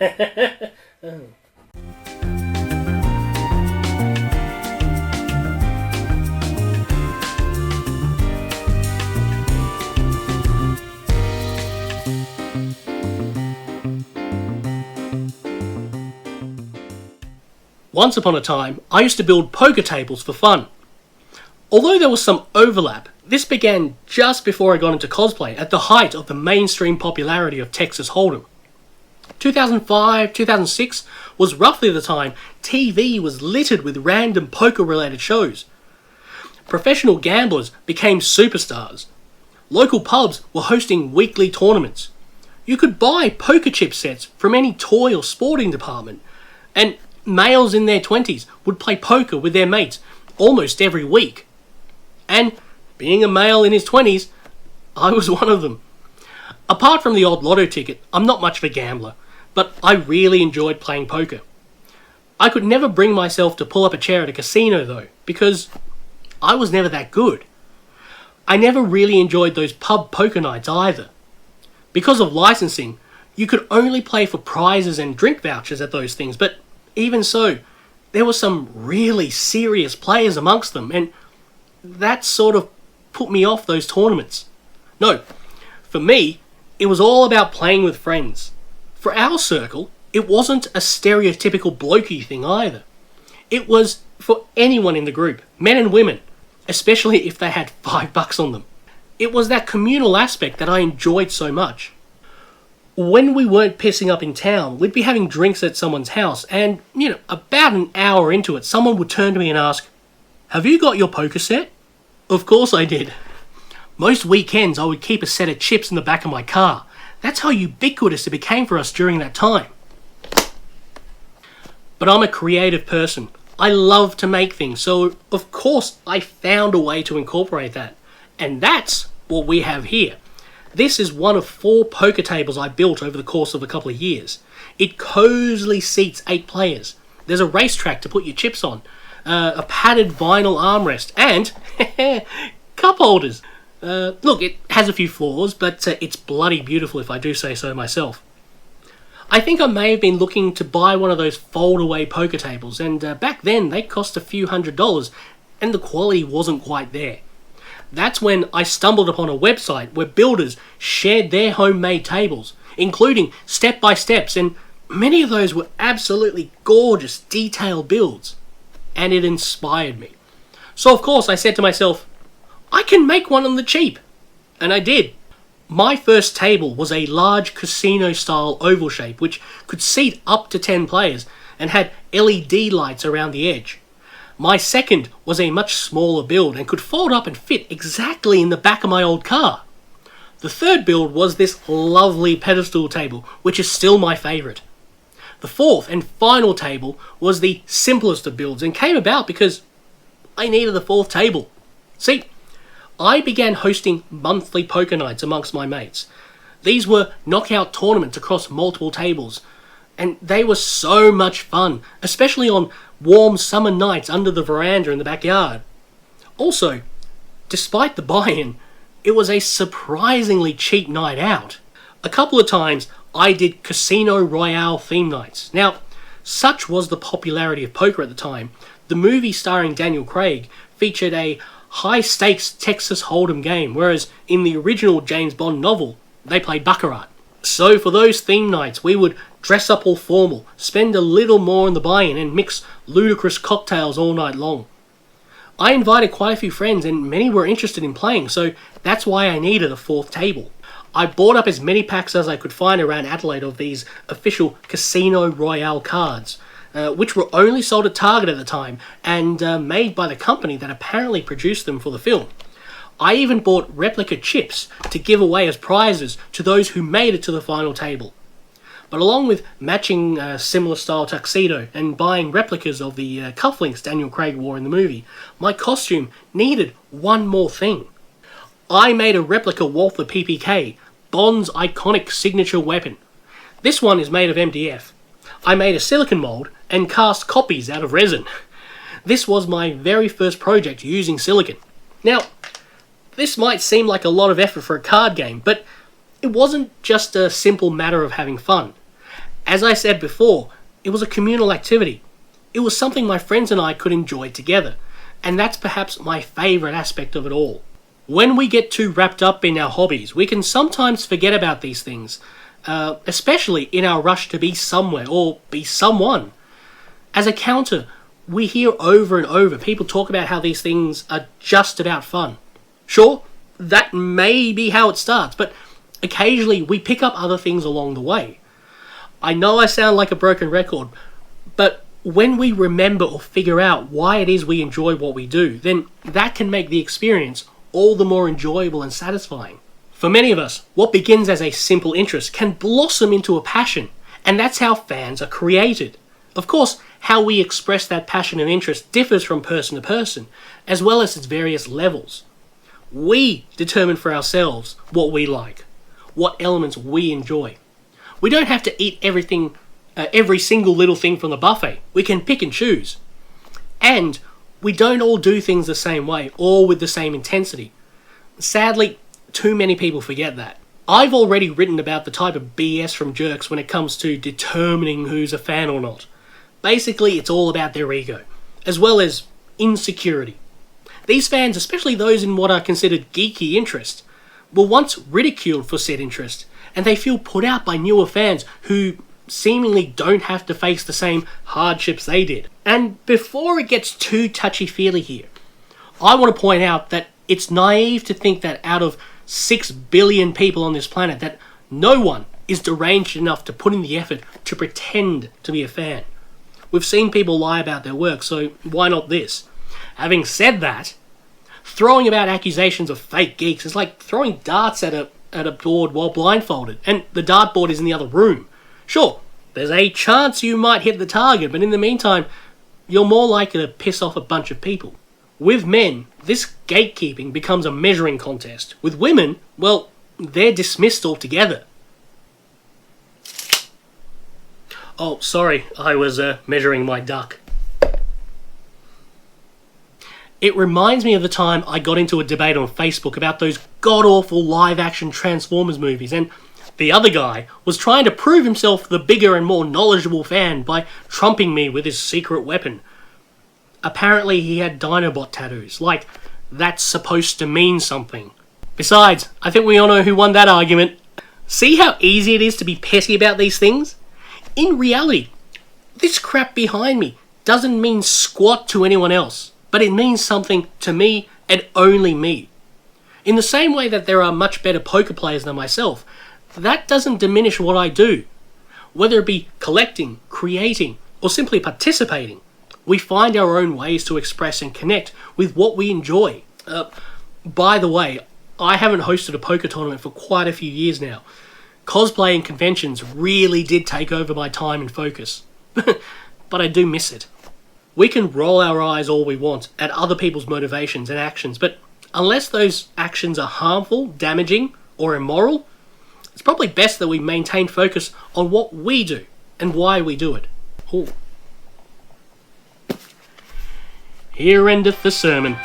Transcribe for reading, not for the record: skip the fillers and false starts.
Once upon a time, I used to build poker tables for fun. Although there was some overlap, this began just before I got into cosplay, at the height of the mainstream popularity of Texas Hold'em. 2005, 2006 was roughly the time TV was littered with random poker-related shows. Professional gamblers became superstars. Local pubs were hosting weekly tournaments. You could buy poker chip sets from any toy or sporting department, and males in their 20s would play poker with their mates almost every week. And being a male in his 20s, I was one of them. Apart from the odd lotto ticket, I'm not much of a gambler, but I really enjoyed playing poker. I could never bring myself to pull up a chair at a casino though, because I was never that good. I never really enjoyed those pub poker nights either. Because of licensing, you could only play for prizes and drink vouchers at those things, but even so, there were some really serious players amongst them, and that sort of put me off those tournaments. No, for me, it was all about playing with friends. For our circle, it wasn't a stereotypical blokey thing either. It was for anyone in the group, men and women, especially if they had $5 on them. It was that communal aspect that I enjoyed so much. When we weren't pissing up in town, we'd be having drinks at someone's house, and, about an hour into it, someone would turn to me and ask, "Have you got your poker set?" Of course I did. Most weekends I would keep a set of chips in the back of my car. That's how ubiquitous it became for us during that time. But I'm a creative person. I love to make things, so of course I found a way to incorporate that. And that's what we have here. This is one of 4 poker tables I built over the course of a couple of years. It cozily seats 8 players. There's a racetrack to put your chips on, a padded vinyl armrest, and cup holders. Look, it has a few flaws, but it's bloody beautiful if I do say so myself. I think I may have been looking to buy one of those fold-away poker tables, and back then they cost a few $100s, and the quality wasn't quite there. That's when I stumbled upon a website where builders shared their homemade tables, including step-by-steps, and many of those were absolutely gorgeous, detailed builds. And it inspired me. So of course I said to myself, I can make one on the cheap. And I did. My first table was a large casino-style oval shape, which could seat up to 10 players and had LED lights around the edge. My second was a much smaller build and could fold up and fit exactly in the back of my old car. The third build was this lovely pedestal table, which is still my favourite. The fourth and final table was the simplest of builds and came about because I needed the fourth table. See, I began hosting monthly poker nights amongst my mates. These were knockout tournaments across multiple tables, and they were so much fun, especially on warm summer nights under the veranda in the backyard. Also, despite the buy-in, it was a surprisingly cheap night out. A couple of times I did Casino Royale theme nights. Now, such was the popularity of poker at the time, the movie starring Daniel Craig featured a high-stakes Texas Hold'em game, whereas in the original James Bond novel, they played Baccarat. So for those theme nights, we would dress up all formal, spend a little more on the buy-in, and mix ludicrous cocktails all night long. I invited quite a few friends, and many were interested in playing, so that's why I needed a fourth table. I bought up as many packs as I could find around Adelaide of these official Casino Royale cards, which were only sold at Target at the time, and made by the company that apparently produced them for the film. I even bought replica chips to give away as prizes to those who made it to the final table. But along with matching similar style tuxedo and buying replicas of the cufflinks Daniel Craig wore in the movie, my costume needed one more thing. I made a replica Walther PPK, Bond's iconic signature weapon. This one is made of MDF. I made a silicone mold and cast copies out of resin. This was my very first project using silicone. Now, this might seem like a lot of effort for a card game, but it wasn't just a simple matter of having fun. As I said before, it was a communal activity. It was something my friends and I could enjoy together, and that's perhaps my favourite aspect of it all. When we get too wrapped up in our hobbies, we can sometimes forget about these things, especially in our rush to be somewhere or be someone. As a counter, we hear over and over people talk about how these things are just about fun. Sure, that may be how it starts, but occasionally we pick up other things along the way. I know I sound like a broken record, but when we remember or figure out why it is we enjoy what we do, then that can make the experience all the more enjoyable and satisfying. For many of us, what begins as a simple interest can blossom into a passion, and that's how fans are created. Of course, how we express that passion and interest differs from person to person, as well as its various levels. We determine for ourselves what we like, what elements we enjoy. We don't have to eat everything, every single little thing from the buffet. We can pick and choose. And we don't all do things the same way or with the same intensity. Sadly, too many people forget that. I've already written about the type of BS from jerks when it comes to determining who's a fan or not. Basically, it's all about their ego, as well as insecurity. These fans, especially those in what are considered geeky interests, were once ridiculed for said interest, and they feel put out by newer fans who seemingly don't have to face the same hardships they did. And before it gets too touchy-feely here, I want to point out that it's naive to think that out of 6 billion people on this planet, that no one is deranged enough to put in the effort to pretend to be a fan. We've seen people lie about their work, so why not this? Having said that, throwing about accusations of fake geeks is like throwing darts at a board while blindfolded, and the dartboard is in the other room. Sure, there's a chance you might hit the target, but in the meantime, you're more likely to piss off a bunch of people. With men, this gatekeeping becomes a measuring contest. With women, well, they're dismissed altogether. Oh, sorry, I was measuring my duck. It reminds me of the time I got into a debate on Facebook about those god-awful live-action Transformers movies, and the other guy was trying to prove himself the bigger and more knowledgeable fan by trumping me with his secret weapon. Apparently he had Dinobot tattoos, like that's supposed to mean something. Besides, I think we all know who won that argument. See how easy it is to be petty about these things? In reality, this crap behind me doesn't mean squat to anyone else, but it means something to me and only me. In the same way that there are much better poker players than myself, that doesn't diminish what I do. Whether it be collecting, creating, or simply participating, we find our own ways to express and connect with what we enjoy. By the way, I haven't hosted a poker tournament for quite a few years now. Cosplay and conventions really did take over my time and focus. But I do miss it. We can roll our eyes all we want at other people's motivations and actions, but unless those actions are harmful, damaging, or immoral, it's probably best that we maintain focus on what we do and why we do it. Ooh. Here endeth the sermon.